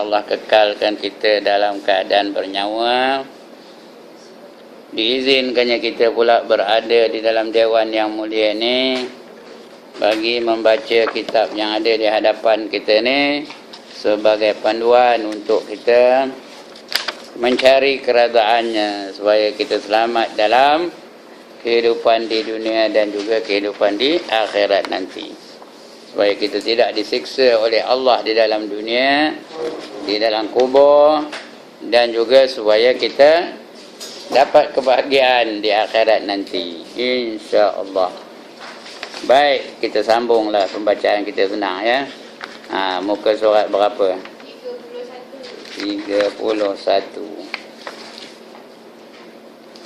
Allah kekalkan kita dalam keadaan bernyawa. Diizinkannya kita pula berada di dalam dewan yang mulia ni bagi membaca kitab yang ada di hadapan kita ni sebagai panduan untuk kita mencari keradaannya supaya kita selamat dalam kehidupan di dunia dan juga kehidupan di akhirat nanti, supaya kita tidak disiksa oleh Allah di dalam dunia, di dalam kubur, dan juga supaya kita dapat kebahagiaan di akhirat nanti, insya-Allah. Baik, kita sambunglah pembacaan kita, senang ya. Muka surat berapa? 31.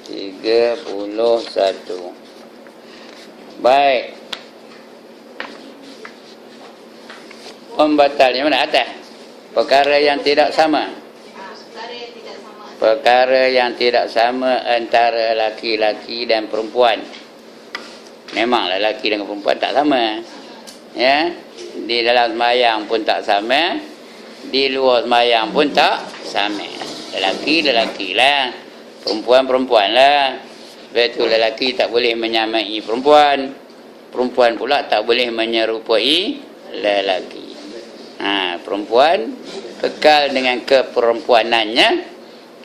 31. Baik. Pembatalnya mana atas? Perkara yang tidak sama. Perkara yang tidak sama antara laki-laki dan perempuan. Memanglah laki dengan perempuan tak sama. Ya, di dalam sembahyang pun tak sama, di luar sembahyang pun tak sama. Lelaki lah, perempuan lah. Sebab itu lelaki tak boleh menyamai perempuan, perempuan pula tak boleh menyerupai lelaki. Perempuan kekal dengan keperempuanannya,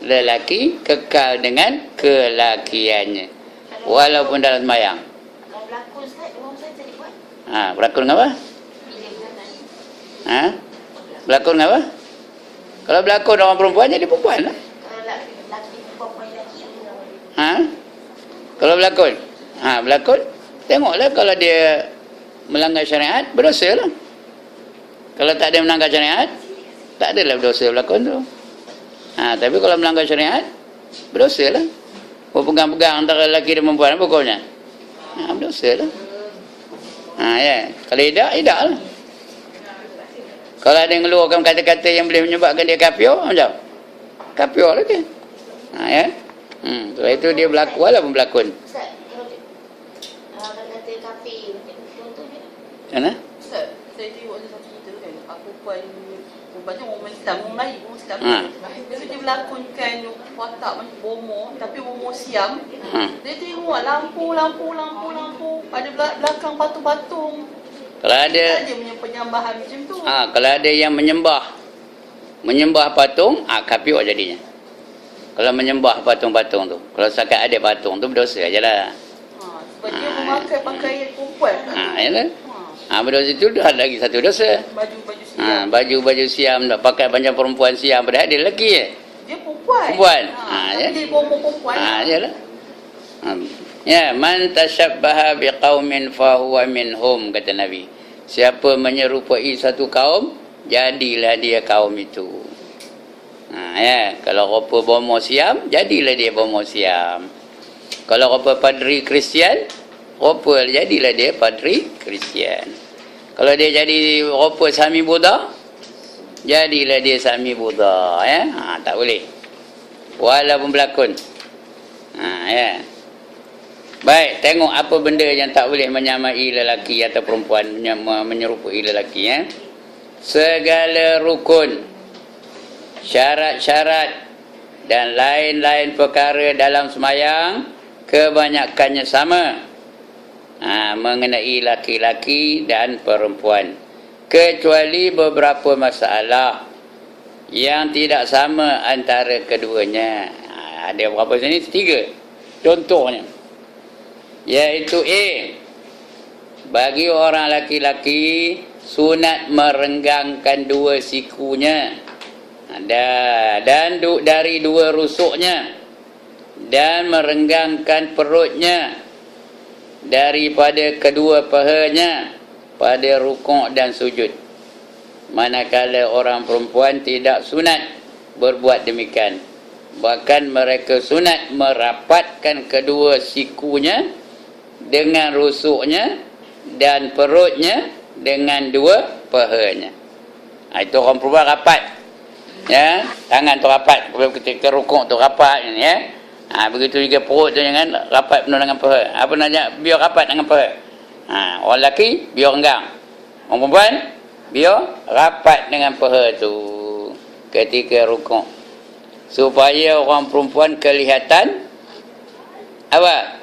lelaki kekal dengan kelakiannya walaupun dalam sembahyang. Berlakon Ustaz, orang saya jadi buat. Berlakon apa? Berlakon apa? Kalau berlakon orang perempuan jadi perempuan lah. Kalau laki perempuan lelaki. Kalau berlakon, berlakon, tengoklah kalau dia melanggar syariat, berdosa lah. Kalau tak ada melanggar syariat, tak adalah berdosa berlakon tu. Tapi kalau melanggar syariat, berdosa lah. Berpegang-pegang antara lelaki dan perempuan, pokoknya berdosa lah. Ya. Kalau tidak lah. Kalau ada yang ngeluarkan kata-kata yang boleh menyebabkan dia kafir, macam kafir lah dia. Ya. Setelah itu dia berlaku lah pun berlakon. Ustaz, kalau kata kafir, contohnya? Mana? Ustaz, saya tengok satu cerita kan, perempuan orang Islam, orang Melayu, orang Islam. Lepas dia melakonkan watak macam bomo, tapi bomo siam. Dia tengok lampu pada belakang patung-patung. Kalau ada dia punya penyambahan macam tu. Kalau ada yang menyembah patung, kafir jadinya. Kalau menyembah patung-patung tu, kalau setakat ada patung tu berdosa ajalah. Sebab dia memakai pakaian perempuan. Yalah. Berdosa itu dah lagi satu dosa. Baju-baju siam. Baju-baju siam, nak pakai banyak perempuan siam, padahal dia lelaki Dia perempuan. Perempuan. Ya. Dia bomo perempuan. Yalah. Ya, man tashabbaha biqaumin fahuwa minhum, kata Nabi. Siapa menyerupai satu kaum, jadilah dia kaum itu. Ya, kalau rupa bomo siam, jadilah dia bomo siam. Kalau rupa padri Kristian, rupa jadilah dia padri Kristian. Kalau dia jadi rupa Sami Buddha, jadilah dia Sami Buddha, ya. Tak boleh. Walaupun berlakon. Ya. Baik, tengok apa benda yang tak boleh menyamai lelaki atau perempuan, menyerupai lelaki, ya. Segala rukun, syarat-syarat dan lain-lain perkara dalam sembahyang kebanyakannya sama mengenai laki-laki dan perempuan, kecuali beberapa masalah yang tidak sama antara keduanya. Ada berapa sini? 3 contohnya, iaitu bagi orang laki-laki sunat merenggangkan 2 sikunya dan dari 2 rusuknya, dan merenggangkan perutnya daripada kedua pahanya pada rukuk dan sujud. Manakala orang perempuan tidak sunat berbuat demikian. Bahkan mereka sunat merapatkan kedua sikunya dengan rusuknya dan perutnya dengan 2 pahanya. Itu orang perempuan rapat. Ya, tangan tu rapat, ketika rukuk tu rapat, ya. Begitu juga perut tu jangan rapat penuh dengan paha. Apa nak biar rapat dengan paha. Orang lelaki biar renggang. Orang perempuan biar rapat dengan paha tu. ketika rukuk. Supaya orang perempuan kelihatan apa?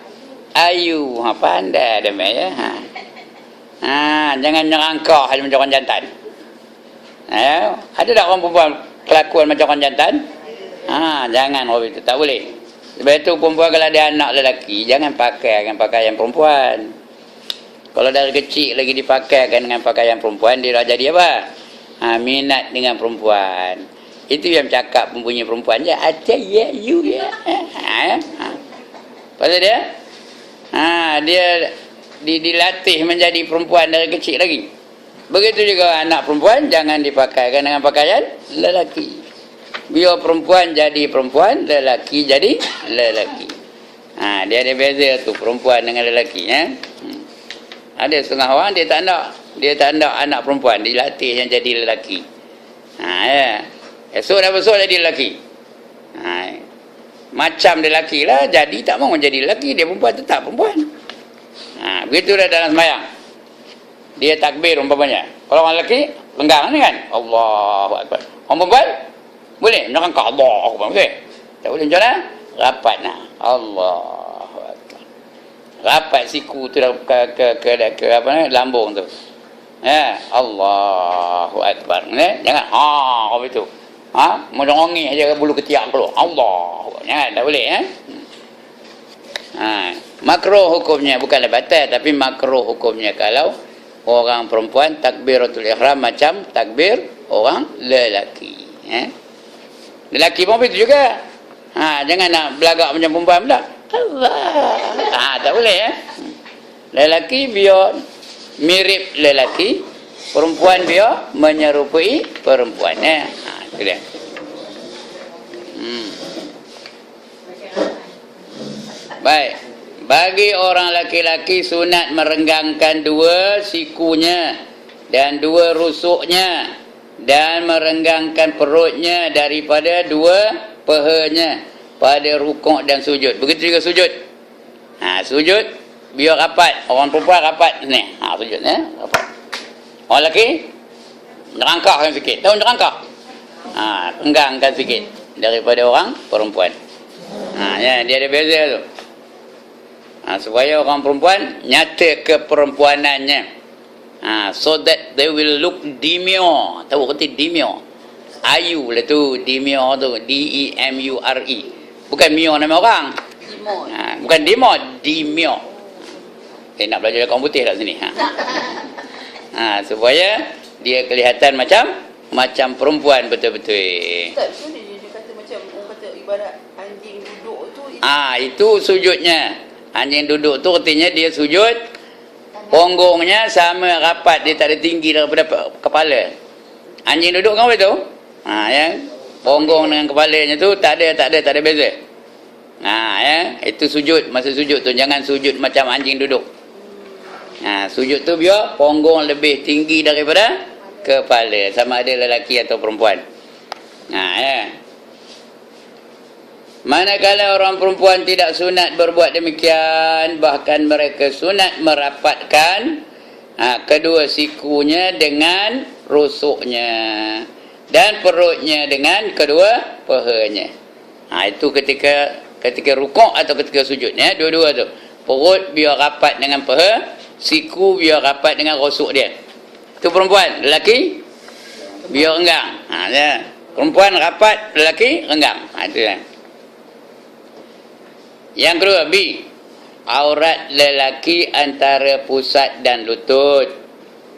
Ayu. Pandai dah ya. Jangan nyerangkah macam orang jantan. Ada tak orang perempuan kelakuan macam orang jantan? Jangan orang itu, tak boleh. Sebab itu perempuan kalau ada anak lelaki, jangan pakaikan pakaian perempuan. Kalau dari kecil lagi dipakaikan dengan pakaian perempuan, dia dah jadi apa? Minat dengan perempuan. Itu yang cakap mempunyai perempuan je. Ya, you ya. Pasal dia? Dia dilatih menjadi perempuan dari kecil lagi. Begitu juga anak perempuan, jangan dipakaikan dengan pakaian lelaki. Biar perempuan jadi perempuan, lelaki jadi lelaki. Dia ada beza tu perempuan dengan lelaki. Ada setengah orang dia tak nak anak perempuan, dilatih yang jadi lelaki. Esok dah besar jadi lelaki. Macam lelaki lah, jadi tak mau jadi lelaki, dia perempuan tetap perempuan. Begitu dah dalam sembahyang. Dia takbir umpamanya. Kalau orang lelaki lenggang ni kan, Allahu Akbar. Orang perempuan boleh menerangkan Allahu Akbar, okey. Tak boleh macam mana? Rapat nah. Allahu Akbar. Rapat siku tu dah ke apa ni, lambung tu. Allahu Akbar. Jangan apa itu. Merongih aja bulu ketiak keluar. Allah. Jangan, tak boleh makruh hukumnya, bukanlah batal, tapi makruh hukumnya kalau orang perempuan takbiratul ihram macam takbir orang lelaki. Lelaki pun begitu juga. Jangan nak belagak macam perempuan pula. Allah. Tak boleh Lelaki biar mirip lelaki, perempuan biar menyerupai perempuan. Itu dia. Baik. Bagi orang laki-laki sunat merenggangkan dua sikunya dan dua rusuknya dan merenggangkan perutnya daripada dua pahanya pada rukuk dan sujud. Begitu juga sujud. Sujud biar rapat. Orang perempuan rapat ni. Sujud rapat. Orang lelaki nyerangkahkan sikit. Tahu nyerangkah? Renggangkan sikit daripada orang perempuan. Dia ada beza tu. Supaya orang perempuan nyata keperempuanannya. So that they will look demure. Tahu kata demure? Ayu lah tu, demure tu. D-E-M-U-R-E. Bukan mio nama orang. Bukan demure, demure. Nak belajar komputer tak sini? Supaya dia kelihatan macam perempuan betul-betul. Tak, so dia kata macam orang kata ibarat anjing duduk tu. Itu sujudnya. Anjing duduk tu artinya dia sujud, ponggongnya sama rapat, dia tak ada tinggi daripada kepala. Anjing duduk kan betul? Ponggong dengan kepalanya tu tak ada beza. Itu sujud, masa sujud tu jangan sujud macam anjing duduk. Sujud tu biar ponggong lebih tinggi daripada kepala, sama ada lelaki atau perempuan. Manakala orang perempuan tidak sunat berbuat demikian, bahkan mereka sunat merapatkan kedua sikunya dengan rusuknya dan perutnya dengan kedua pahanya. Itu ketika rukuk atau ketika sujud, dua-dua tu. Perut biar rapat dengan paha, siku biar rapat dengan rusuk dia. Itu perempuan. Lelaki biar renggang. Perempuan rapat, lelaki renggang. Itu kan. Yang kedua, B. Aurat lelaki antara pusat dan lutut,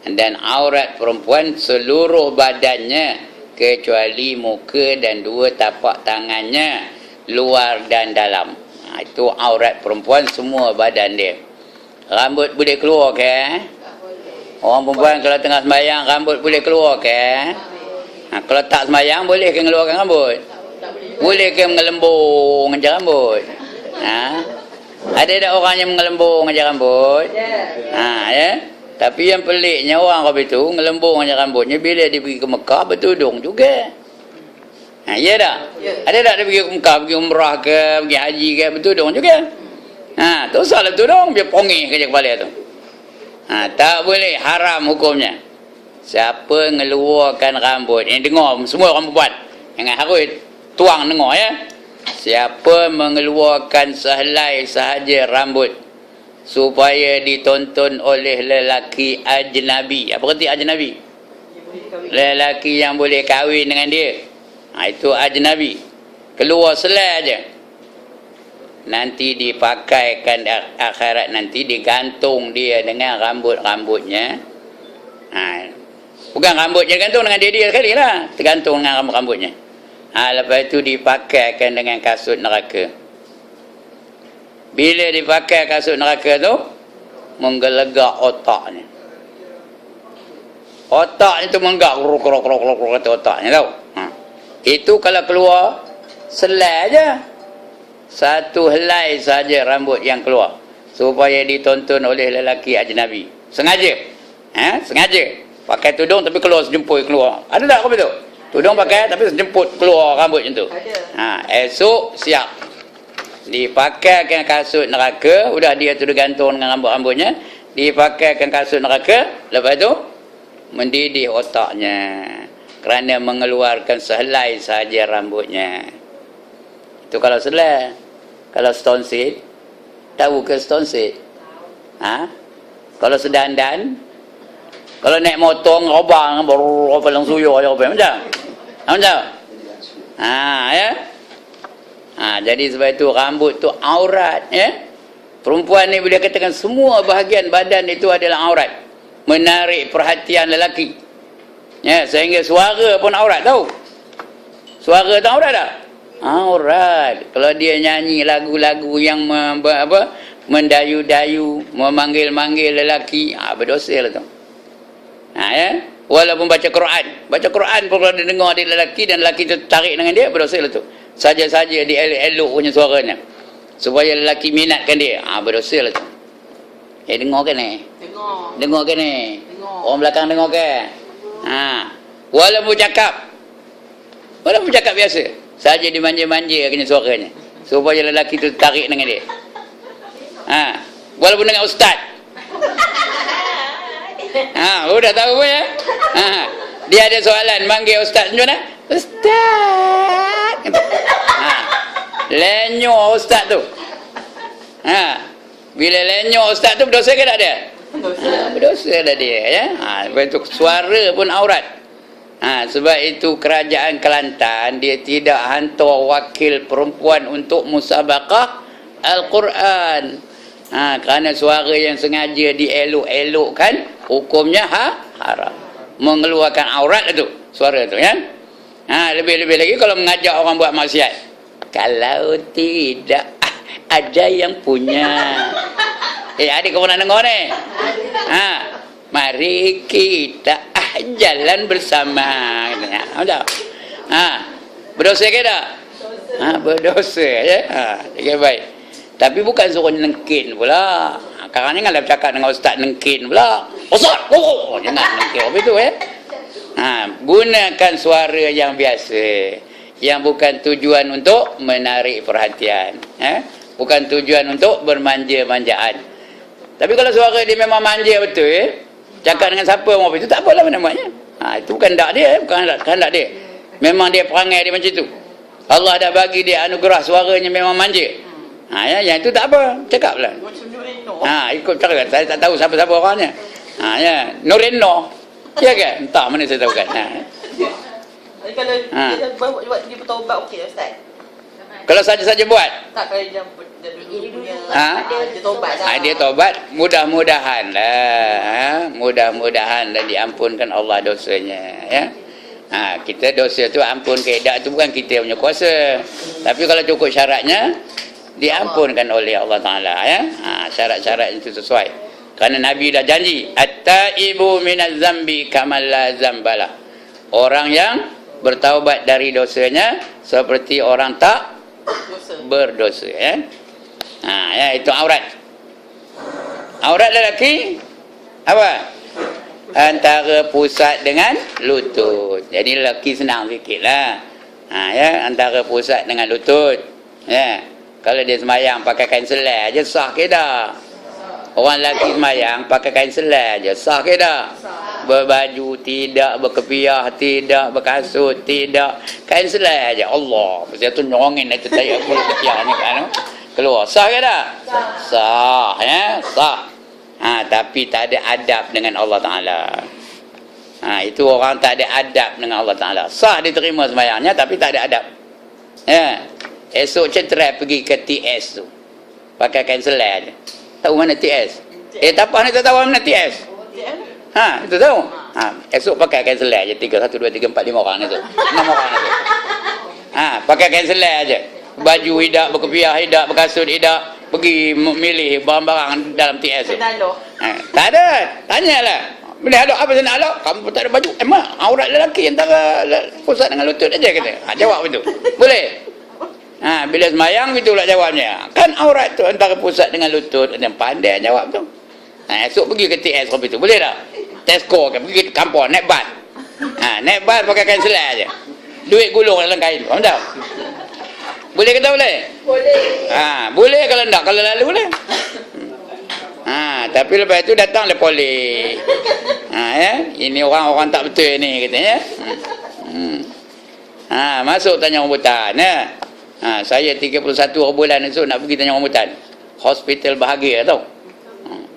dan aurat perempuan seluruh badannya kecuali muka dan dua tapak tangannya, luar dan dalam. Itu aurat perempuan, semua badan dia. Rambut boleh keluar ke? Orang perempuan kalau tengah sembahyang rambut boleh keluar ke? Kalau tak sembahyang boleh ke mengeluarkan rambut? Boleh ke mengelembung aja rambut? Ada tak orang yang mengelembung aja rambut? Tapi yang peliknya orang kau itu ngelembung aja rambutnya bila dia pergi ke Mekah bertudung juga. Ya tak? Ada tak dia pergi ke Mekah, pergi umrah ke, pergi haji ke, bertudung juga. Tu salah tudung biar pongih kerja kepala tu. Tak boleh, haram hukumnya. Siapa ngeluarkan rambut, ini dengar semua orang perempuan, Dengan harus tuang dengar ya. Siapa mengeluarkan sehelai sahaja rambut supaya ditonton oleh lelaki ajnabi. Apa arti ajnabi? Lelaki yang boleh kahwin dengan dia. Itu ajnabi. Keluar selai aja. Nanti dipakaikan akhirat, nanti digantung dia dengan rambut-rambutnya. Bukan rambutnya gantung dengan dia sekali lah. Tergantung dengan rambut-rambutnya. Lepas itu dipakaikan dengan kasut neraka. Bila dipakai kasut neraka tu, menggelegak otaknya. Otaknya tu menggelegak, krok kata otaknya tau. Itu kalau keluar selai aja. Satu helai saja rambut yang keluar supaya ditonton oleh lelaki ajnabi. Sengaja. Sengaja. Pakai tudung tapi keluar sejemput keluar. Ada tak apa tu? Tudung pakai tapi sejemput keluar rambut macam tu. Ada. Esok siap. Dipakaikan kasut neraka, udah dia tu gantung dengan rambut-rambutnya, dipakaikan kasut neraka, lepas tu mendidih otaknya kerana mengeluarkan sehelai saja rambutnya. Itu kalau selai. Kalau stone seed, tahu ke stone seed? Kalau sedandan, kalau naik motor robang baru palang suyo aja macam. Macam. Ya. Jadi sebab itu rambut tu aurat ya. Perempuan ni boleh katakan semua bahagian badan itu adalah aurat. Menarik perhatian lelaki. Ya, sehingga suara pun aurat tahu. Suara tu aurat tak? Aurat. Kalau dia nyanyi lagu-lagu yang mendayu-dayu, memanggil-manggil lelaki, berdosa lah tu. Ya. Walaupun baca Quran pun kalau dia dengar dia lelaki dan lelaki tu tarik dengan dia, berdosa lah tu. Saja-saja dia elok punya suaranya supaya lelaki minatkan dia, berdosa lah tu. Dengar ke ni? Dengar ke ni? Orang belakang dengar ke? Walaupun cakap biasa, saja dimanja-manja kena suaranya supaya lelaki tu tarik dengan dia. Walaupun dengan ustaz. Udah tahu pun ya. Dia ada soalan, manggil ustaz macam mana? Ustaz. Lenyo ustaz tu. Bila lenyo ustaz tu berdosa ke tak dia? Berdosa dah dia ya. Sebab itu suara pun aurat. Sebab itu kerajaan Kelantan dia tidak hantar wakil perempuan untuk musabaqah Al-Quran. Kerana suara yang sengaja dielok-elokkan hukumnya haram. Mengeluarkan aurat itu suara tu ya. Lebih-lebih lagi kalau mengajak orang buat maksiat. Kalau tidak ada yang punya. Adik kau nak dengar ni? Mari kita jalan bersama. Ada. Berdosa ke tak? Berdosa ya. Okey baik. Tapi bukan suruh nengkin pula. Sekarang ni kalau bercakap dengan ustaz nengkin pula. Ustaz, jangan nengkin apa itu ya. Gunakan suara yang biasa, yang bukan tujuan untuk menarik perhatian, bukan tujuan untuk bermanja-manjaan. Tapi kalau suara dia memang manja betul cakap dengan siapa mau itu tak apalah namanya. Itu bukan dak dia, bukan kehendak dia. Memang dia perangai dia macam itu. Allah dah bagi dia anugerah suaranya memang manja. Yang itu tak apa, cakaplah. Ikut cakap. Saya tak tahu siapa-siapa orangnya. Noreno. Ya ke? Entah mana saya tahu kan. Kalau dia buat dia bertaubat okey ustaz. Kalau saja-saja buat. Tak kalau dia punya dia taubat dah. Dia taubat, mudah-mudahan lah. Mudah-mudahan dan diampunkan Allah dosanya ya. Kita dosa tu ampun kehendak tu bukan kita punya kuasa. Tapi kalau cukup syaratnya diampunkan oleh Allah Taala ya. Syarat-syarat itu sesuai. Kerana Nabi dah janji, at-taibu minaz zambi kamal la zambala. Orang yang bertaubat dari dosanya seperti orang tak berdosa ya. Ya itu aurat. Aurat lelaki apa? Antara pusat dengan lutut. Jadi lelaki senang sikitlah. Ya, antara pusat dengan lutut. Ya. Kalau dia semayang pakai kain selai aja sah ke dah? Orang lelaki semayang pakai kain selai aja sah ke dah? berbaju, tidak berkepiah, tidak berkasut, tidak. Kain selai aja. Allah. Pasal tu nyongin itu saya pun kepiah ni kan. Keluar. Sah ke tak? Sah. Ya? Sah. Tapi tak ada adab dengan Allah Ta'ala. Itu orang tak ada adab dengan Allah Ta'ala. Sah diterima sembahyangnya tapi tak ada adab. Ya. Esok ceterai pergi ke TS tu. Pakai kain selai aja. Tahu mana TS? Tapah ni tak tahu mana TS? Itu tahu? Esok pakai kain selai aja. 3, 1, 2, 3, 4, 5 orang itu. 6 orang itu. Pakai kain selai aja. Baju tidak berkepiah, tidak berkasut, tidak. Pergi milih barang-barang dalam TS tu. Tak ada. Tanyalah. Bila ada apa saya nak alok? Kamu pun tak ada baju. Emang aurat lelaki antara pusat dengan lutut aja kata. Jawab itu. Boleh? Bila semayang itulah jawabnya. Kan aurat tu antara pusat dengan lutut. Yang pandai jawab tu. Esok pergi ke TS kopi tu. Boleh tak? Tesco kan. Pergi ke kampung. Naik bas. Naik bas pakai kain selai aja. Duit gulung dalam kain. Faham tak? Boleh ke tak boleh? Boleh. Boleh kalau tak. Kalau lalu boleh. Tapi lepas itu datanglah polis. Ini orang-orang tak betul ni katanya. Masuk tanya rambutan. Saya 31 bulan esok nak pergi tanya rambutan. Hospital bahagia tau.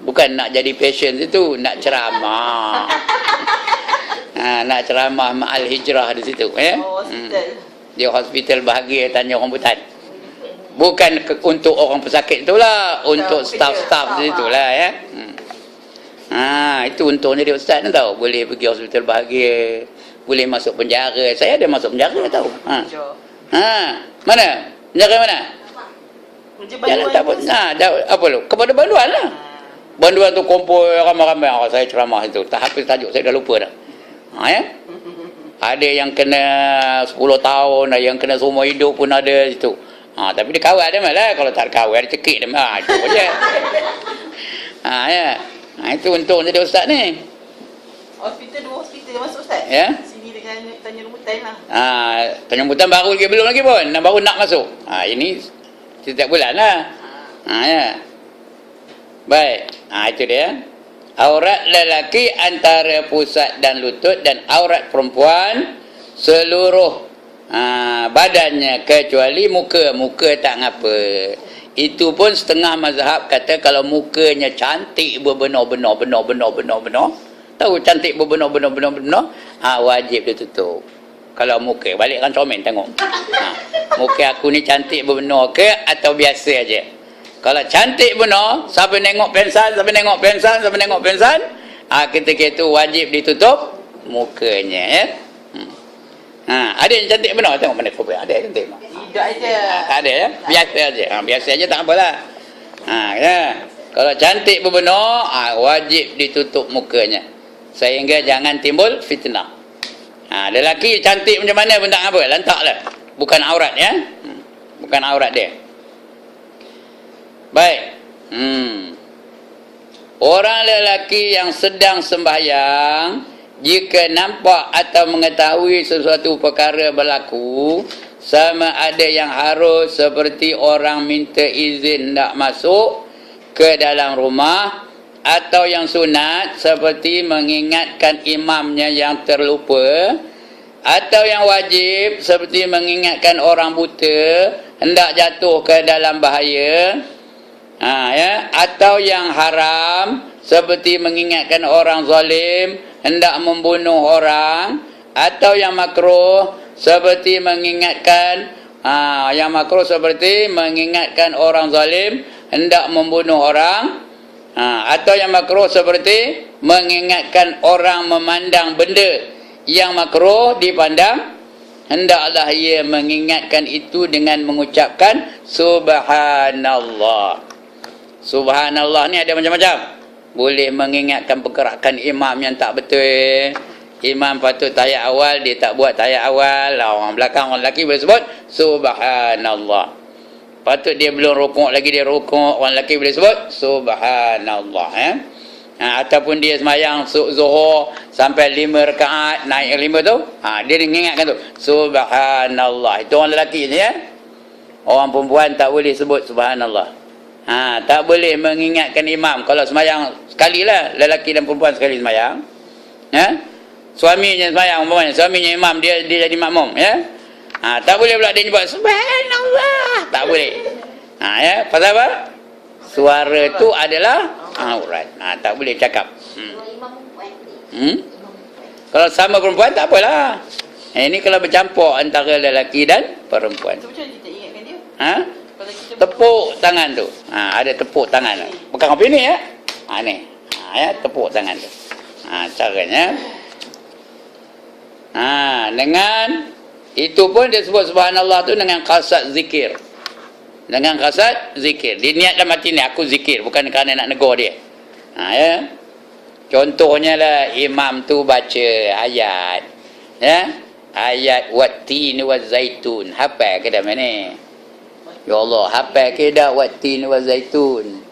Bukan nak jadi patient itu, nak ceramah. Nak ceramah ma'al hijrah di situ. Dia hospital bahagia tanya rambutan. Bukan untuk orang pesakit itulah, untuk staff-staff di situlah ya. Itu untungnya dia ustaz ni tahu. Boleh pergi hospital bahagia, boleh masuk penjara. Saya ada masuk penjara tahu. Mana? Penjara mana? Jangan tak apa. Apa lu? Kepada banduan lah. Banduan tu kumpul ramai-ramai. Saya ceramah itu. Tak habis tajuk, saya dah lupa dah. Ya. Ada yang kena 10 tahun, ada yang kena seumur hidup pun ada situ. Tapi dia kawal dia malah. Kalau tak kawal, dia cekik dia malah. Itu je. Ya. Itu untung jadi ustaz ni. Hospital, 2 hospital masuk ustaz? Ya. Sini dengan tanya rambutan lah. Tanya rambutan baru lagi, belum lagi pun. Baru nak masuk. Ini setiap bulan lah. Ya. Baik. Itu dia. Aurat lelaki antara pusat dan lutut, dan aurat perempuan seluruh badannya kecuali muka. Muka tak ngapa. Itu pun setengah mazhab kata kalau mukanya cantik berbenar-benar. Tahu cantik berbenar-benar. Wajib dia tutup. Kalau muka, balikkan comel tengok. Muka aku ni cantik berbenar ke atau biasa aja? Kalau cantik benar, siapa nengok pensan, ketika itu wajib ditutup mukanya ya. Ada yang cantik benar, tengok mana kopi. Ada yang cantik benar. Tidak aja. Ada ya, biasa aja. Biasa aja tak apalah. Ya. Kalau cantik benar, wajib ditutup mukanya. Sehingga jangan timbul fitnah. Lelaki cantik macam mana pun tak apa, lantaklah. Bukan aurat ya. Bukan aurat dia. Baik. Orang lelaki yang sedang sembahyang, jika nampak atau mengetahui sesuatu perkara berlaku, sama ada yang harus seperti orang minta izin nak masuk ke dalam rumah, atau yang sunat seperti mengingatkan imamnya yang terlupa, atau yang wajib seperti mengingatkan orang buta hendak jatuh ke dalam bahaya, ya, atau yang haram seperti mengingatkan orang zalim hendak membunuh orang, atau yang makruh seperti mengingatkan orang zalim hendak membunuh orang, atau yang makruh seperti mengingatkan orang memandang benda yang makruh dipandang, hendaklah ia mengingatkan itu dengan mengucapkan subhanallah. Subhanallah ni ada macam-macam. Boleh mengingatkan pergerakan imam yang tak betul. Imam patut tahiyat awal, dia tak buat tahiyat awal. Orang belakang, orang lelaki boleh sebut subhanallah. Patut dia belum rukuk lagi, dia rukuk, orang lelaki boleh sebut subhanallah ya. Ataupun dia semayang zuhur sampai 5 rakaat, naik 5 tu, dia mengingatkan tu subhanallah. Itu orang lelaki je ya. Orang perempuan tak boleh sebut subhanallah. Tak boleh mengingatkan imam. Kalau semayang sekali lah, lelaki dan perempuan sekali semayang. Ya? Suaminya sembahyang umpamanya, suaminya imam, dia jadi makmum, ya. Tak boleh pula dia nyebut subhanallah, tak boleh. Ya, pasal apa? Suara tu adalah aurat. Tak boleh cakap. Kalau imam perempuan ni. Imam perempuan. Kalau sama perempuan tak apalah. Ini kalau bercampur antara lelaki dan perempuan. Macam mana kita ingatkan dia? Kalau kita Tepuk tangan tu. Ada tepuk tangan. Bukan kopi ni ya. Ni. Ya, tepuk tangan tu. Caranya. Dengan itu pun dia sebut subhanallah tu dengan qasad zikir. Dengan qasad zikir. Dia niat dalam hati ni aku zikir, bukan kerana nak negur dia. Ya. Contohnya lah imam tu baca ayat. Ya. Ayat wattin wazaitun. Hafal ke dah mana? Ya Allah, hafal ke dah wattin wazaitun?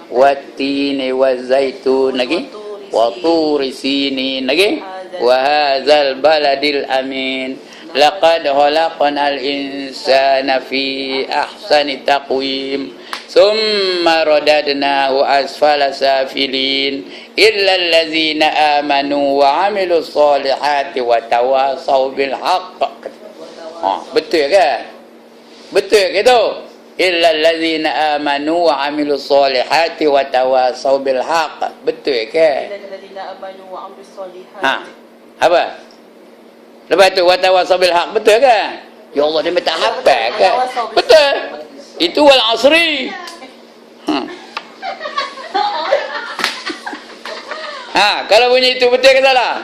Wattin wazaitun lagi? Wa turi sinin lagi? Wa hadzal baladil amin. Laqad khalaqnal insana fi ahsani taqwim. Thumma radadnahu asfala safilin illa allazina amanu wa amilus solihati wa tawasaw bil haqq. Betul ke? Betul ke tu? Illa allazina amanu wa amilus solihati wa tawasaw bil haqq. Betul ke? illa allazina amanu wa amilus solihati. Apa? Lepas tu wa tawasaw bil haqq, betul ke? Ya Allah, dia minta hafal ke? Betul. Itu wal asri. Kalau bunyi itu betul ke salah?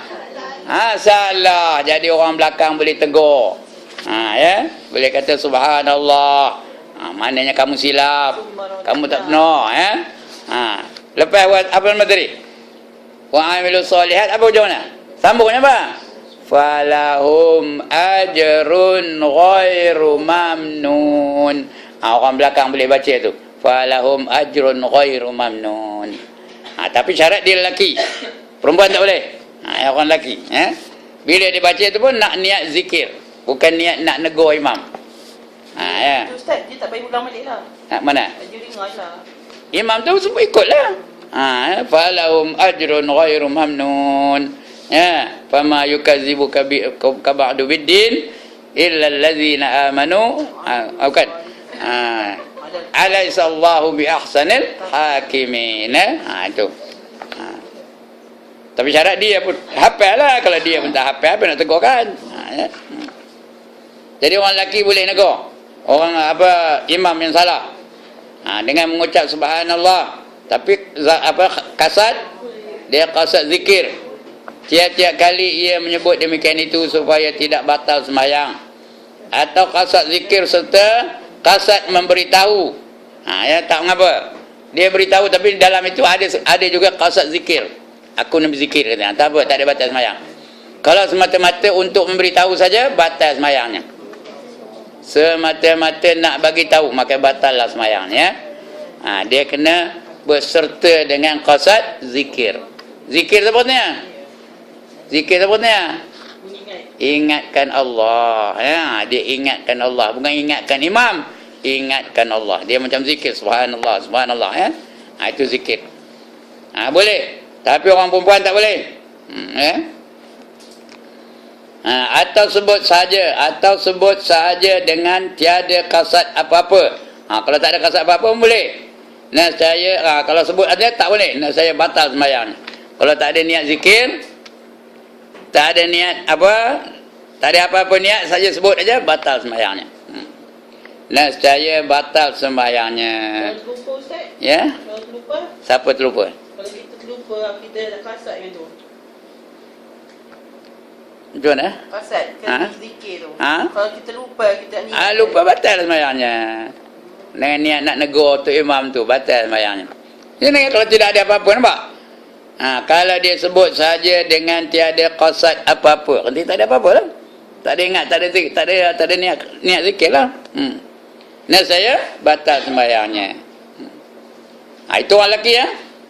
Salah. Jadi orang belakang boleh tegur. Ya, boleh kata subhanallah. Maknanya kamu silap. Kamu tak benar, ya. Lepas apa nama tadi? Wa amilus solihat, apa hujungnya? Sambungnya apa? Falahum ajrun ghairu mamnun. Orang belakang boleh baca tu. Falahum ajrun ghairu mamnun. Tapi syarat dia lelaki. Perempuan tak boleh. Orang lelaki, ya. Bila dia baca tu pun nak niat zikir, bukan niat nak negur imam. Ya. Ustaz, dia tak payah ulang balik lah. Mana? Dia dengar lah. Imam tu semua ikutlah. Falahum ajrun ghairu mamnun. Ya, fama yukadzibuka ka ba'du biddin illa allazina amanu. Bukan. Alaysa Allahu bi ahsanil hakimin. Itu. Tapi syarat dia pun hafal lah. Kalau dia pun tak hafal, apa nak tegur kan? Ya. Jadi orang lelaki boleh negur orang imam yang salah. Dengan mengucap subhanallah. Tapi kasad, dia kasad zikir. Tiap-tiap kali ia menyebut demikian itu supaya tidak batal sembahyang. Atau kasad zikir serta kasad memberitahu. Ya, tak mengapa. Dia beritahu tapi dalam itu ada juga kasad zikir. Aku nak berzikir kata. Tak apa, tak ada batal sembahyang. Kalau semata-mata untuk memberitahu saja, batal sembahyangnya. Semata-mata nak bagi tahu, maka batallah sembahyangnya. Dia kena berserta dengan kasad zikir. Zikir sebutnya. Zikir sebutnya. Ingatkan Allah. Ya, dia ingatkan Allah, bukan ingatkan imam. Ingatkan Allah. Dia macam zikir subhanallah, subhanallah, ya. Itu zikir. Boleh. Tapi orang perempuan tak boleh. Ya. Atau sebut saja dengan tiada kasad apa-apa. Kalau tak ada kasad apa-apa pun boleh. Nescaya kalau sebut ada tak boleh. Nescaya batal sembahyang. Kalau tak ada niat zikir, tak ada niat tak ada apa-apa niat, saja sebut aja, batal sembahyangnya. Nescaya batal sembahyangnya. Kalau terlupa Ustaz? Ya? Kalau terlupa? Siapa terlupa? Kalau kita terlupa, kita dah kasat yang tu. Macam mana? Kasat, kena zikir tu. Kalau kita lupa, kita ni. Lupa, batal sembahyangnya. Dengan niat nak negur tu imam tu, batal sembahyangnya. Ini kalau tidak ada apa-apa, nampak? Kalau dia sebut saja dengan tiada qasad apa-apa, nanti tak ada apa-apa lah. Tak ada ingat, tak ada niat zikir lah. Saya batal sembahyangnya. Itu orang lelaki ya.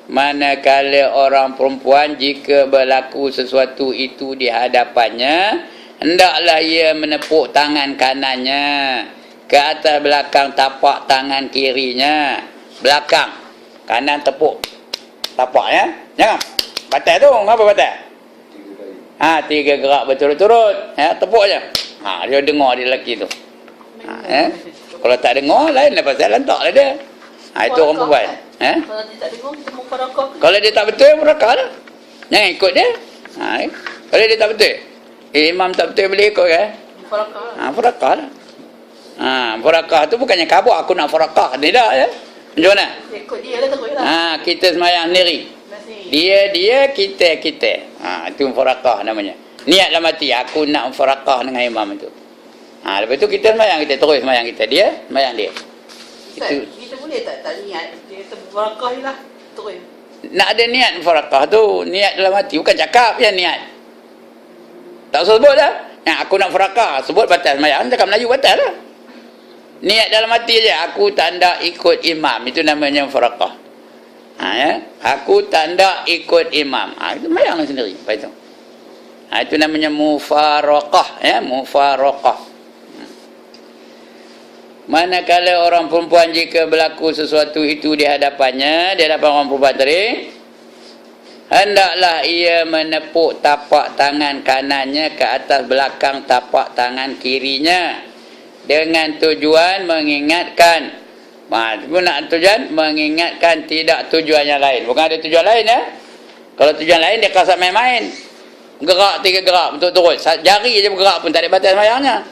Manakala orang perempuan, jika berlaku sesuatu itu di hadapannya, hendaklah ia menepuk tangan kanannya ke atas belakang tapak tangan kirinya. Belakang, kanan tepuk tapak ya. Jangan batal tu, apa batal? 3 gerak berturut-turut. Tepuk je. Dia dengar dia lelaki tu. Kalau tak dengar, lain lah pasal lantak lah dia. Itu orang perempuan. Kalau dia tak dengar, kita mufarakah ke? Kalau dia tak betul, murakah lah. Jangan ikut dia. Kalau dia tak betul. Imam tak betul boleh ikut kan? Mufarakah lah. Murakah lah. Murakah tu bukannya kabur. Aku nak murakah. Tidak ya. Macam mana? Ikut dia lah terus lah. Kita semayang sendiri. Dia, kita. Itu mufarakah namanya. Niat dalam hati. Aku nak mufarakah dengan imam itu. Lepas tu kita semayang kita. Terus semayang kita. Dia, semayang dia. Kita boleh tak niat? Dia terbarakah je lah. Terus. Nak ada niat mufarakah tu. Niat dalam hati. Bukan cakap je niat. Tak usah sebut dah. Aku nak mufarakah. Sebut batal semayang. Cakap Melayu batal lah. Niat dalam hati je. Aku tak nak ikut imam. Itu namanya mufarakah. Aku tak nak ikut imam. Itu semayang sendiri. Lepas itu. Itu namanya mufarakah. Mufarakah. Manakala orang perempuan jika berlaku sesuatu itu di hadapannya, di hadapan orang perempuan tadi, hendaklah ia menepuk tapak tangan kanannya ke atas belakang tapak tangan kirinya dengan tujuan mengingatkan. Tujuan mengingatkan, tidak tujuan yang lain. Bukan ada tujuan lain ya. Kalau tujuan lain dia kasar main-main. Gerak 3 gerak untuk turut. Jari je bergerak pun tak ada batas semayangnya.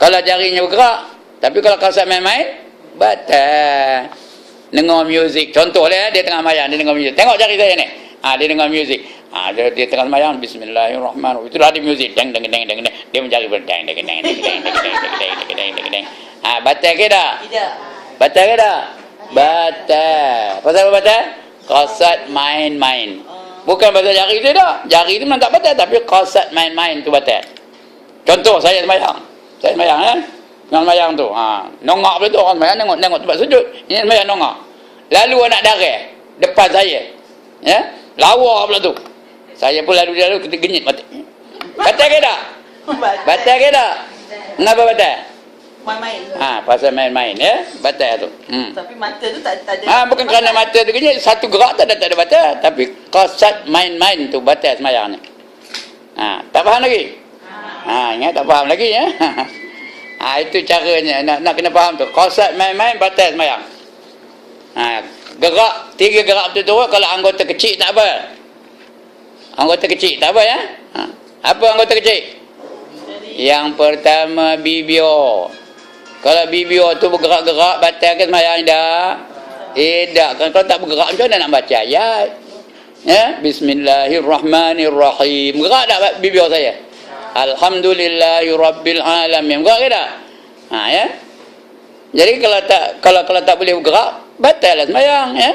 Kalau jarinya bergerak. Tapi kalau kasar main-main, batal. Dengar muzik. Contohlah dia tengah semayang, dia dengar muzik. Tengok jari saya ni. Dia dengar muzik. Dia tengah semayang, bismillahirrahmanirrahim. Itu ada muzik. Deng. Dia mencari berdeng. Batal ke tak? Tidak. Batal ke tak? Batal. Pasal apa batal? Kasar main-main. Bukan pasal jari tu tak. Jari tu memang tak batal. Tapi kasar main-main tu batal. Contoh saya semayang. Saya semayang dengan semayang tu. Nongak pula tu orang semayang tengok tempat sujud. Ini semayang nongak. Lalu anak darah depan saya. Lawa pula tu. Saya pun lalu kita genyit mati. Batal ke tak? Batal ke tak? Kenapa batal? Main-main. Pasal main-main ya. Batal tu. Tapi mata tu tak ada. Bukan kerana mata tu genyit, satu gerak tak ada batal, tapi kasat main-main tu batal semayang ni. Tak faham lagi? Ingat tak faham lagi ya. Itu caranya nak kena faham tu. Kasat main-main batal semayang. Gerak 3 gerak betul-betul. Kalau anggota kecil tak apa. Anggota kecil tak apa ya. Apa anggota kecil? Yang pertama bibio. Kalau bibio tu bergerak-gerak batal ke semayang dah? Tak. Kalau tak bergerak macam mana nak baca ayat? Bismillahirrahmanirrahim. Gerak tak bibio saya? Alhamdulillahirabbil alamin. Gerak ke tak? Ya. Jadi kalau tak boleh bergerak, batal lah sembahyang ya.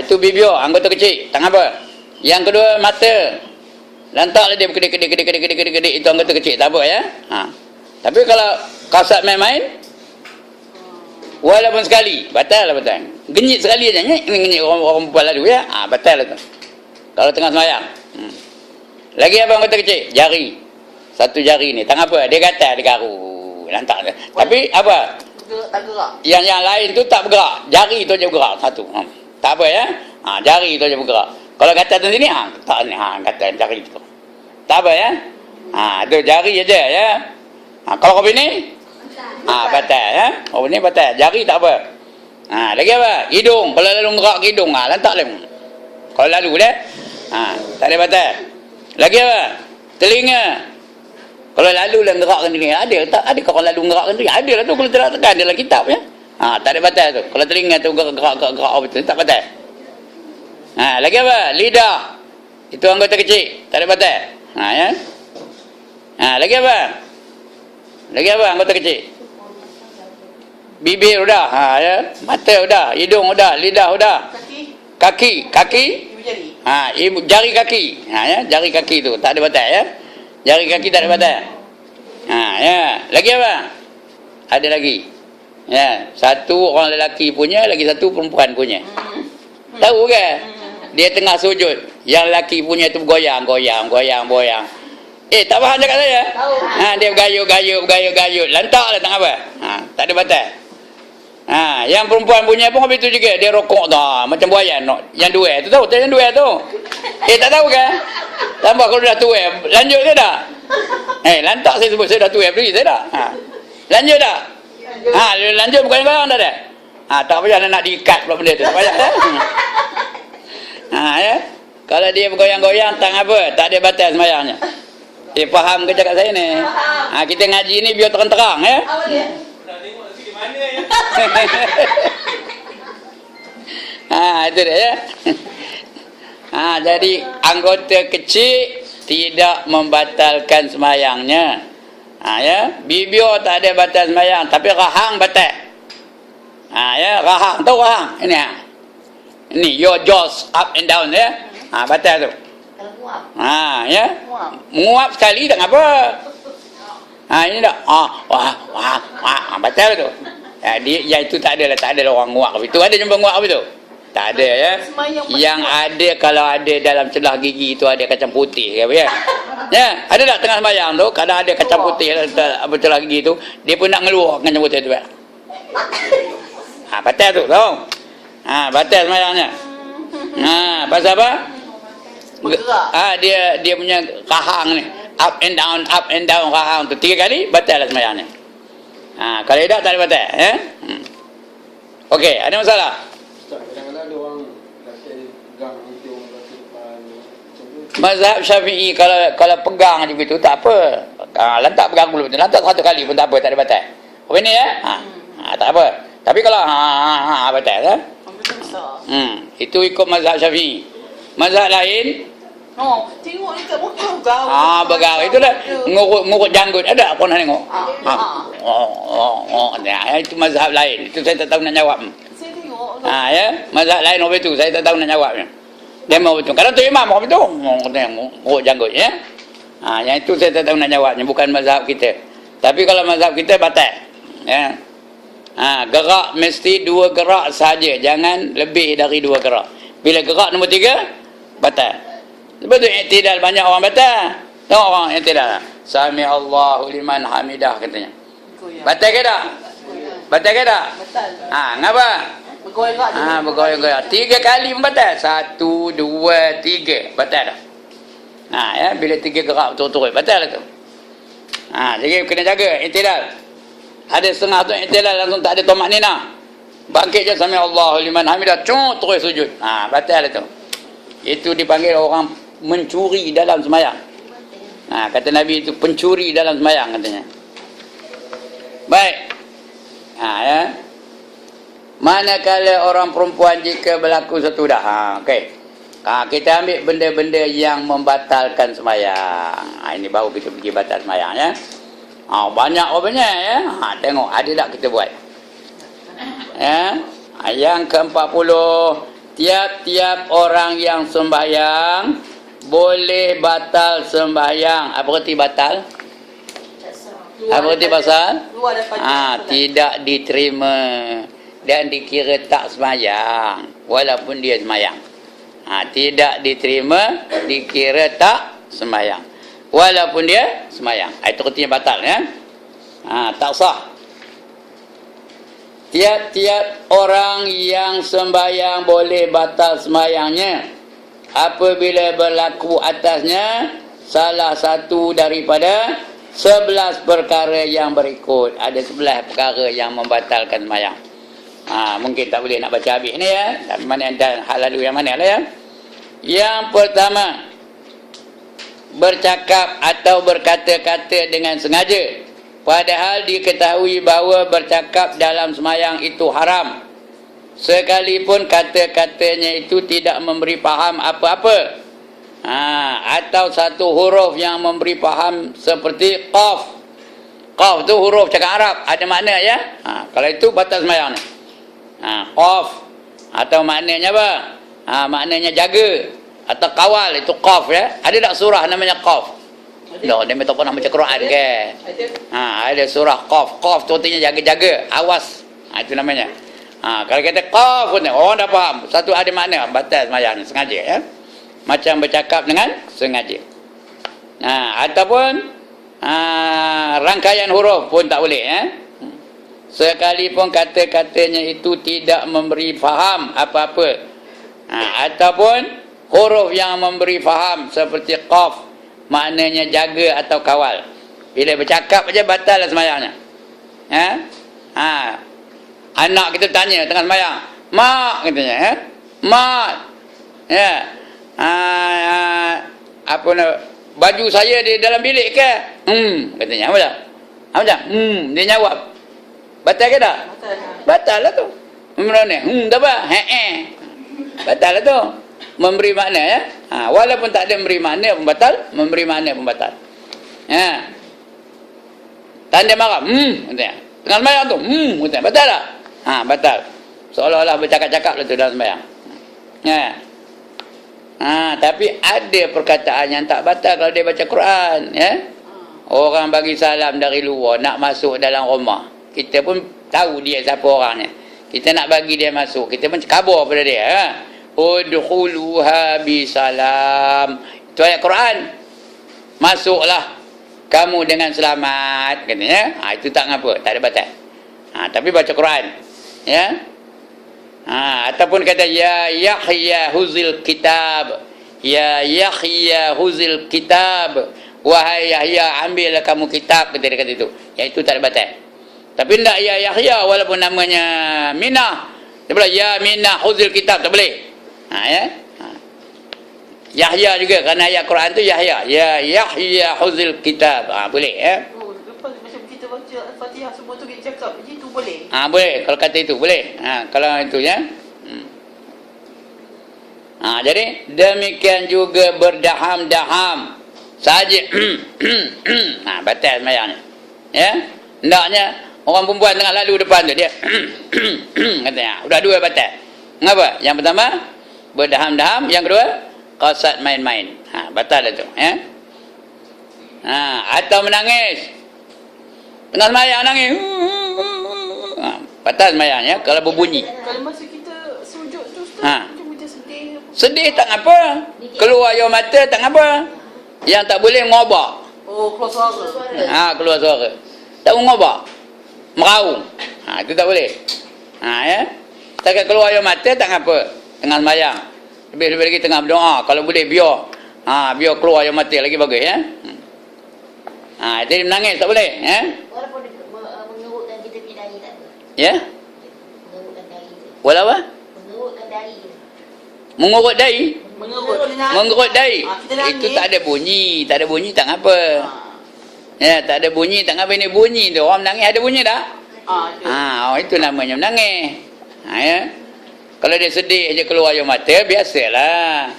Itu bibio, anggota kecil. Tak apa. Yang kedua mata. Lantaklah dia berkedip-kedip itu anggota kecil, tak apa ya. Tapi kalau kasat main-main walaupun sekali, batal lah batal. Genyit sekali aja, genyit orang perempuan lalu ya. Batal lah tu. Kalau tengah sembahyang. Lagi apa anggota kecil? Jari. Satu jari ni. Tak apa. Dia gatal, dia garu. Lantak dia. Tapi apa? Tak gerak. Yang lain tu tak bergerak. Jari tu je bergerak. Satu. Tak apa ya. Jari tu je bergerak. Kalau gatal tu sini, tak ni. Gatal jari tu. Tak apa ya. Tu jari je ya. Kalau kopi ni? Batal ya. Kopi ni batal. Jari tak apa. Lagi apa? Hidung. Kalau lalu gerak ke hidung, lantak dia. Kalau lalu dia, tak ada batal. Lagi apa? Telinga. Kalau lalu lah gerakkan telinga. Ada tak? Ada kalau lalu gerakkan telinga? Ada lah tu kalau tidak tekan dalam kitab ya. Tak ada batal tu. Kalau telinga tu gerak betul tak batal. Lagi apa? Lidah. Itu anggota kecil. Tak ada batal. Ya. Lagi apa? Lagi apa anggota kecil? Bibir udah. Ya. Mata udah. Hidung udah. Lidah udah. Kaki. Ibu jari kaki. Ya, jari kaki tu tak ada batal ya. Jari kaki tak ada batal. Ya. Lagi apa? Ada lagi. Ya, satu orang lelaki punya, lagi satu perempuan punya. Tahu ke? Dia tengah sujud. Yang lelaki punya tu goyang. Tak faham cakap saya? Tahu. Dia bergayut. Lantaklah tak apa. Tak ada batal. Yang perempuan punya pun habis tu juga. Dia rokok tu. Macam buaya. Yang dua tu tahu? Yang dua tu. Tak tahu ke? Tambah kalau dah tua, lanjut ke tak? Lantak saya sebut saya dah tua beri saya tak? Lanjut tak? Lanjut bukan goyang dah dah. Tak payah nak diikat pula benda tu. Tak payah ya. Ya. Kalau dia bergoyang-goyang tak apa, tak ada batas sembahyangnya. Faham ke cakap saya ni? Kita ngaji ni biar terang-terang ya. Apa dia? Nak tengok nanti mana ya. Itu dia ya. Jadi anggota kecil tidak membatalkan sembahyangnya. Ya, bibir tak ada batas sembahyang, tapi rahang batal. Ya, rahang tahu rahang? Ini your jaws up and down ya. Batal tu. Kalau nguap. Ya. Nguap. Menguap sekali tak apa. Ini dah. Batal tu. Dia itu tak ada orang nguap. Itu ada jumpa nguap apa tu? Tak ada ya. Yang ada kalau ada dalam celah gigi itu ada kacang putih ya. Ya, ada tak tengah sembahyang tu kadang ada kacang putih dalam celah gigi tu, dia pun nak ngeluar kacang putih tu. Batal tu, tahu? Batal sembahyangnya. Pasal apa? Dia punya rahang ni up and down rahang tu 3 kali batal lah sembahyangnya. Kalau tidak tak ada batal ya. Okey, ada masalah? Kadang-kadang ada orang kata pegang nanti orang kata depan macam tu. Mazhab Syafi'i kalau pegang je begitu tak apa. Lantak pegang dulu betul. Lantak 1 kali pun tak apa, tak ada batal. Apa ni ya? Tak apa. Tapi kalau batal ya. Itu ikut mazhab Syafi'i. Mazhab lain Tengok ni kat muka bergaul. bergaul. Itulah ngurut janggut. Ada apa nak tengok? Itu mazhab lain. Itu saya tak tahu nak jawab. Saya tengok. Ya, mazhab lain apa itu? Saya tak tahu nak jawabnya. Dia mau betul. Kalau tu imam apa itu? Ngurut janggut ya. Yang itu saya tak tahu nak jawabnya, bukan mazhab kita. Tapi kalau mazhab kita batal. Ya. Gerak mesti 2 gerak saja, jangan lebih dari 2 gerak. Bila gerak nombor 3 batal. Sebab tu i'tidal banyak orang batal. Tengok orang i'tidal. Sami Allahu liman hamidah katanya. Batal ke tak? Batal ke tak? Betul. Ngapa? Bergoyang. Bergoyang-goyang. 3 kali pun batal. 1, 2, 3 batal dah. Ya, bila 3 gerak betul-betul batal lah tu. Jadi kena jaga i'tidal. Ada setengah tu i'tidal langsung tak ada tomak nina. Bangkit je sami Allahu liman hamidah, terus sujud. Batal lah tu. Itu dipanggil orang mencuri dalam sembahyang. Kata Nabi itu pencuri dalam sembahyang katanya. Baik. Ya. Manakala orang perempuan jika berlaku satu dah. Okey. Kita ambil benda-benda yang membatalkan sembahyang. Ini baru kita pergi batal sembahyang ya. Banyak banyak ya. Tengok ada tak kita buat. Ya. Yang ke-40, tiap-tiap orang yang sembahyang boleh batal sembahyang. Apa arti batal? Apa arti batal? Tidak diterima dan dikira tak sembahyang walaupun dia sembahyang. Tidak diterima, dikira tak sembahyang walaupun dia sembahyang. Itu artinya batal ya. Tak sah. Tiap-tiap orang yang sembahyang boleh batal sembahyangnya apabila berlaku atasnya salah satu daripada 11 perkara yang berikut. Ada 11 perkara yang membatalkan sembahyang. Mungkin tak boleh nak baca habis ni ya. Mana dan hal lalu yang mana lah ya. Yang pertama, bercakap atau berkata-kata dengan sengaja padahal diketahui bahawa bercakap dalam sembahyang itu haram, sekalipun kata-katanya itu tidak memberi faham apa-apa. Atau satu huruf yang memberi faham seperti qaf. Qaf tu huruf cakap Arab, ada makna ya. Kalau itu batal sembahyang ni. Qaf atau maknanya apa? Maknanya jaga atau kawal, itu qaf ya. Ada tak surah namanya qaf? Dia tak pernah baca Quran ke? Ada surah Qaf. Qaf tu artinya jaga-jaga, awas. Itu namanya. Kalau kata Qaf pun orang dah faham. Satu ada makna batal sembahyang sengaja ya. Macam bercakap dengan sengaja. Ataupun rangkaian huruf pun tak boleh ya. Sekalipun kata-katanya itu tidak memberi faham apa-apa. Ataupun huruf yang memberi faham seperti qaf, maknanya jaga atau kawal. Bila bercakap aja batal lah sembahyangnya. Anak kita tanya tengah sembahyang, mak katanya, mak, ya, apa nak, baju saya di dalam bilik ke? Katanya, apa dah? Apa dah? Dia jawab, batal ke tak? Batal lah tu. Merana, tak apa, batal lah tu. Memberi makna, ya. Walaupun tak ada memberi makna pun batal, memberi makna pun batal. Tanda marah, katanya. Tengah sembahyang tu, katanya, batal tak? Batal. Seolah-olah bercakap-cakap lah tu dalam sembahyang. Tapi ada perkataan yang tak batal kalau dia baca Quran, ya. Orang bagi salam dari luar nak masuk dalam rumah, kita pun tahu dia siapa orangnya, kita nak bagi dia masuk, kita pun kabur pada dia, udkhuluha bisalam. Itu ayat Quran. Masuklah kamu dengan selamat, katanya. Itu tak ngapa, tak ada batal. Tapi baca Quran, ya. Ataupun kata ya Yahya huzil kitab, ya Yahya huzil kitab, wahai Yahya ambillah kamu kitab, kata dia kata itu. Ya, itu tak ada batal. Tapi tidak ya Yahya walaupun namanya Minah, dia boleh ya Minah huzil kitab, tak boleh. Ya. Yahya juga kerana ayat Quran tu Yahya, ya Yahya huzil kitab, boleh, ya. Lepas macam kita baca Al-Fatihah semua tu kita cakap je, tu boleh. Boleh kalau kata itu boleh. Kalau itu, ya. Jadi demikian juga berdaham-daham saja. Batal sembahyangnya. Ya. Hendaknya orang perempuan tengah lalu depan tu dia katanya, sudah dua batal. Mengapa? Yang pertama berdaham-daham, yang kedua qasad main-main. Batal itu, ya. Atau menangis. Tengah sembahyang nangis. Batal sembahyangnya kalau berbunyi. Kalau masa kita sujud tu Ustaz, macam kita sedih. Sedih tak apa. Keluar air mata tak apa. Yang tak boleh ngobak. Keluar suara. Keluar suara. Tak ngobak. Meraung. Itu tak boleh. Ya. Takkan keluar air mata tak apa. Tengah sembahyang. Lebih-lebih lagi tengah berdoa. Kalau boleh biar. Biar keluar air mata lagi bagus, ya. Jadi menangis tak boleh, ya. Walaupun mengerutkan kita punya dahi tak apa. Ya. Mengerutkan dahi tu. Wala apa? Mengerutkan dahi tu. Mengurut dahi. Mengerut dahi. Kita Itu tak ada bunyi. Tak ada bunyi tak apa. Ya, tak ada bunyi tak apa. Ini bunyi tu. Orang menangis ada bunyi tak? Itu namanya menangis. Ya. Kalau dia sedih je keluar air mata, biasalah.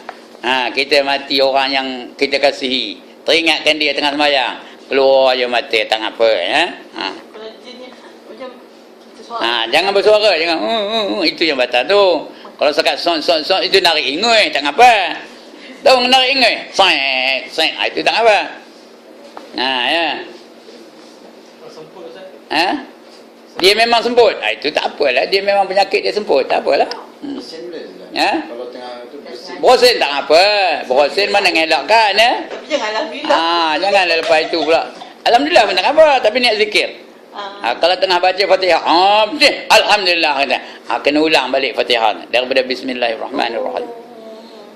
Kita mati orang yang kita kasihi. Teringatkan dia tengah sembahyang, keluar air mata, tak apa, ya. Kalau jenis macam kita suara. Jangan bersuara, jangan itu yang batal tu. Kalau sekat son itu narik ingai, tak apa. Tahu narik ingai, seng, itu tak apa. Ya. Semput Ustaz. Dia memang semput. Itu tak apalah, dia memang penyakit dia semput, tak apalah. Bersin boleh Ustaz? Ya? Kalau tengah tu bersin. Bersin tak apa. Bersin mana ngelakkan, ya. Tapi jangan alhamdulillah. Janganlah lepas itu pula. Alhamdulillah pun tak apa, tapi niat zikir. Kalau tengah baca Fatihah, alhamdulillah kata. Kena ulang balik Fatihah daripada bismillahirrahmanirrahim.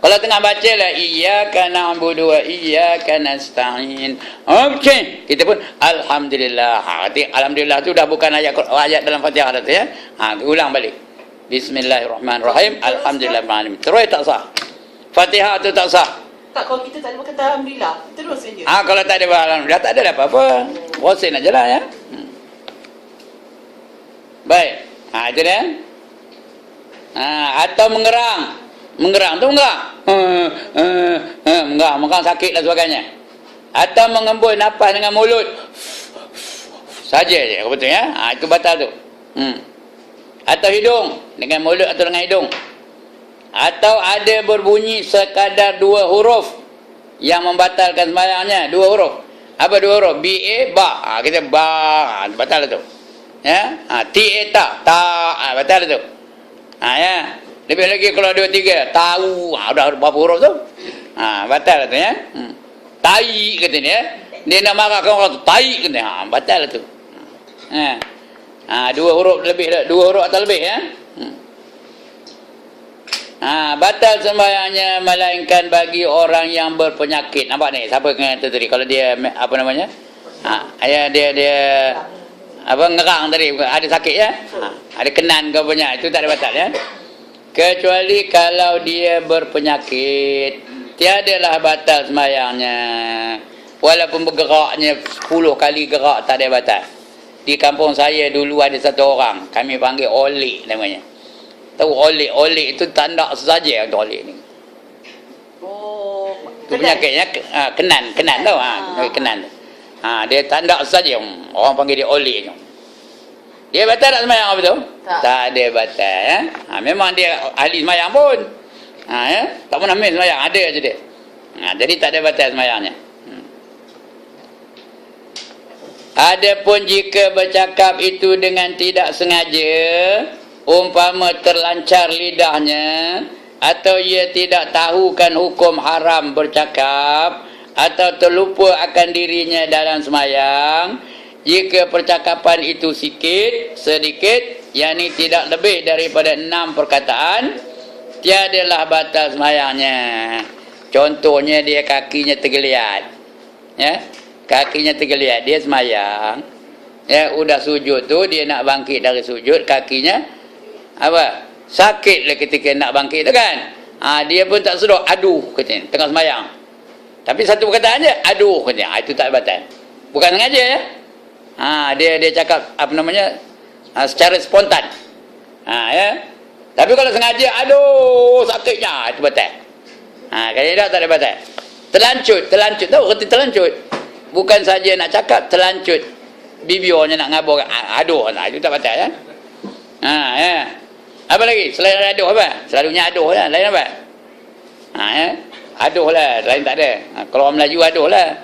Kalau tengah baca lah iyyaka na'budu wa iyyaka nasta'in. Okey, kita pun alhamdulillah. Arti alhamdulillah tu dah bukan ayat dalam Fatihah dah tu, ya. Ulang balik. Bismillahirrahmanirrahim. Alhamdulillahirabbil alamin. Terus tak sah. Fatihah tu tak sah. Tak, kalau kita tak ada berkata alhamdulillah, terus saja. Kalau tak ada alhamdulillah, tak ada apa-apa. Bosan aja lah, ya. Baik. Itu dia. Atau mengerang. Mengerang tu mengerang. Mengerang sakit dan sebagainya. Atau mengembus nafas dengan mulut. Saja je, betul, ya. Itu batal tu. Atau hidung, dengan mulut atau dengan hidung. Atau ada berbunyi sekadar 2 huruf yang membatalkan sembahyangnya. 2 huruf. Apa 2 huruf? B-A, ba. Kita ba. Batal tu. Ya. T-A, ta. Batal tu. Ya. Lebih lagi kalau 2, 3. Tahu. Dah berapa huruf tu? Batal tu, ya. Tai katanya, ya. Dia nak marahkan orang tu. Tai katanya. Batal tu. 2 huruf lebih. 2 huruf atau lebih, ya. Batal sembahyangnya melainkan bagi orang yang berpenyakit. Nampak ni? Siapa kata tadi? Kalau dia apa namanya? Dia apa ngerang tadi, ada sakit ya? Ada kenan ke punya, itu tak ada batal ya. Kecuali kalau dia berpenyakit, tiadalah batal sembahyangnya. Walaupun bergeraknya 10 kali gerak, tak ada batal. Di kampung saya dulu ada satu orang, kami panggil Olik namanya. Tahu Olik? Olik itu tanda saja untuk Olik ni. Oh, Itu penyakitnya kenan tahu kenan. Dia tanda saja, orang panggil dia Olik. Dia batal tak sembahyang apa tu? Tak ada batal ya. Memang dia ahli sembahyang pun. Ya, tak pernah miss sembahyang, ada aja dia. Jadi tak ada batal sembahyangnya. Adapun jika bercakap itu dengan tidak sengaja, umpama terlancar lidahnya, atau ia tidak tahukan hukum haram bercakap, atau terlupa akan dirinya dalam sembahyang, jika percakapan itu sedikit, yakni tidak lebih daripada 6 perkataan, tiadalah batal sembahyangnya. Contohnya dia kakinya tergeliat, ya, kakinya tergeliat, dia sembahyang, ya, udah sujud tu, dia nak bangkit dari sujud, kakinya apa? Sakit lah ketika nak bangkit tu kan. Dia pun tak sedar, aduh katanya, tengah sembahyang. Tapi satu perkataan je, aduh katanya, itu tak batal. Bukan sengaja ya. Dia cakap apa namanya? Secara spontan. Ya. Tapi kalau sengaja, aduh sakitnya, itu batal. Kalau tak ada batal. Terlancut tahu kerti terlancut. Bukan saja nak cakap, terlancut bibirnya nak ngabur, aduh, itu tak batal ya. Ya. Apa lagi? Selain aduh apa? Selalunya aduh lah. Lain apa? Ya. Aduh lah, lain tak ada. Kalau orang Melayu aduh lah.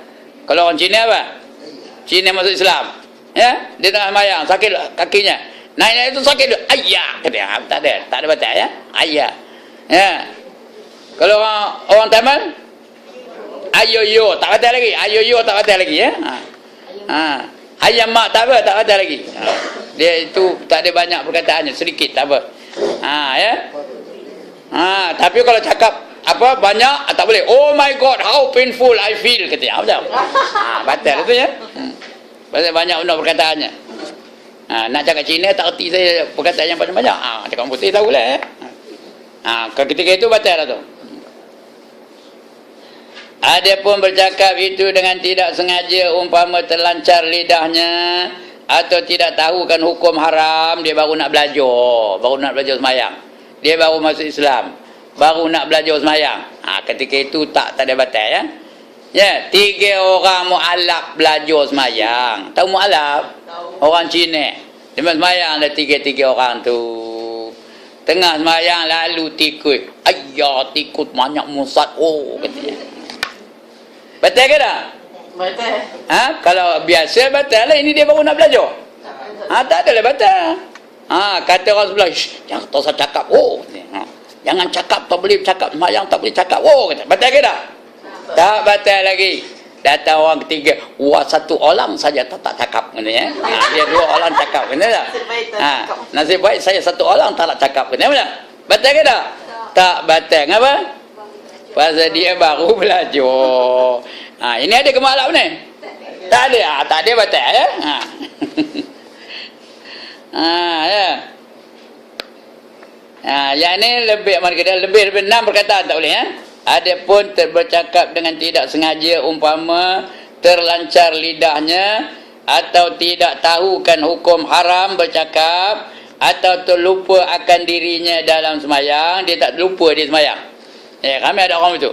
Kalau orang Cina apa? Cina masuk Islam. Ya, dia tengah sembahyang, sakit kakinya. Naik itu sakit tu. Ayah, kata tak ada batal ya. Ayah. Ya. Kalau orang Tamil, ayo tak batal lagi. Ayo tak batal lagi ya. Ayam mak tak apa, tak batal lagi. Dia itu tak ada banyak perkataannya, sedikit tak apa. Ya. Tapi kalau cakap apa banyak tak boleh. Oh my god, how painful I feel katanya. Macam. Batal itu ya. Banyak benda perkataannya. Nak cakap Cina tak erti saya perkataan yang banyak-banyak. Cakap putih tahulah. Ketika itu batal lah tu. Adapun bercakap itu dengan tidak sengaja, umpama terlancar lidahnya atau tidak tahukan hukum haram, dia baru nak belajar sembahyang. Dia baru masuk Islam, baru nak belajar sembahyang. Ketika itu tak ada batal ya. Ya, 3 orang mu'alaf belajar sembahyang. Tahu mu'alaf? Orang Cina. Dia sembahyang ada 3 orang tu. Tengah sembahyang lalu tikut. Ayah, tikut banyak musad. Oh, katanya. Batal ke tak? Batal. Kalau biasa batal lah. Ini dia baru nak belajar. Tak adalah batal. Kata orang sebelah, jangan tak usah cakap. Oh, jangan cakap, tak boleh cakap. Sembahyang tak boleh cakap. Oh, kata. Batal ke tak? Tak batal lagi. Datang orang ketiga, satu orang saja tak cakap. Dia 2 orang cakap. Nasib baik saya 1 orang tak nak cakap. Batal ke tak? Tak batal. Kenapa? Pasal dia baru belajar. Ini ada ke malam ni? Tak ada. Tak ada batal ya. Ya. Yang ni lebih 6 perkataan tak boleh ya. Adapun bercakap dengan tidak sengaja, umpama terlancar lidahnya atau tidak tahukan hukum haram bercakap atau terlupa akan dirinya dalam sembahyang, dia tak terlupa dia sembahyang. Kami ada orang itu.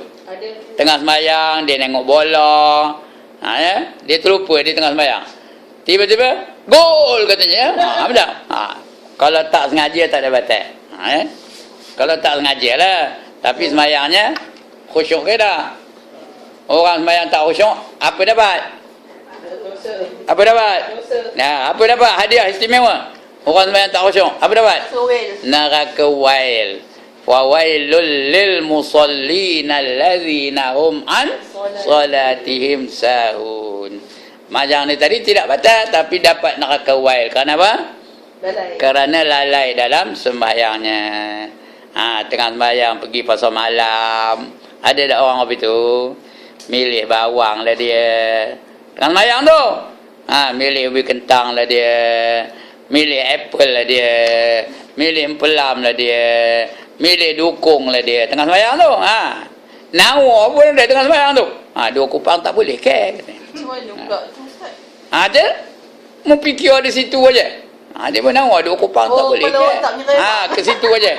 Tengah sembahyang dia nengok bola. Ya, dia terlupa dia tengah sembahyang. Tiba-tiba gol katanya. Betul? Kalau tak sengaja tak ada batal. Kalau tak sengaja lah. Tapi sembahyangnya khusyuk ke tak? Orang sembahyang tak khusyuk, apa dapat? Apa dapat? Apa dapat? Hadiah istimewa. Orang sembahyang tak khusyuk, apa dapat? Neraka wail. Fawailul lil musallin allazina hum an salatihim sahun. Macam ni tadi tidak batal tapi dapat neraka wail. Kerana apa? Kerana lalai dalam sembahyangnya. Tengah sembahyang pergi pasar malam. Ada tak orang apa itu? Milih bawang lah dia. Tengah sembahyang tu. Milih ubi kentang lah dia. Milih apple lah dia. Milih empelam lah dia. Milih dukung lah dia. Tengah sembahyang tu. Nawa pun ada tengah sembahyang tu. Dua kupang tak boleh ke? Macam mana pula tu Ustaz? Dia mau fikir di situ aja. Dia pun nawa dua kupang tak boleh kalau ke? tak menyerah. Ke situ aja.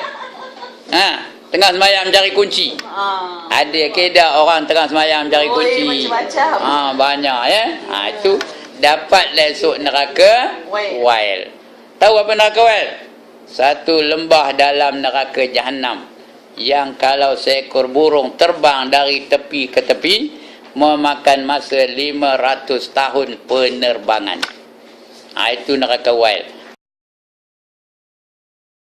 Tengah sembahyang cari kunci. Ada kedah orang tengah sembahyang cari kunci. Macam-macam. Banyak ya. Itu dapat lesuk neraka wail. Tahu apa neraka wail? Satu lembah dalam neraka Jahannam yang kalau seekor burung terbang dari tepi ke tepi memakan masa 500 tahun penerbangan. Itu neraka wail.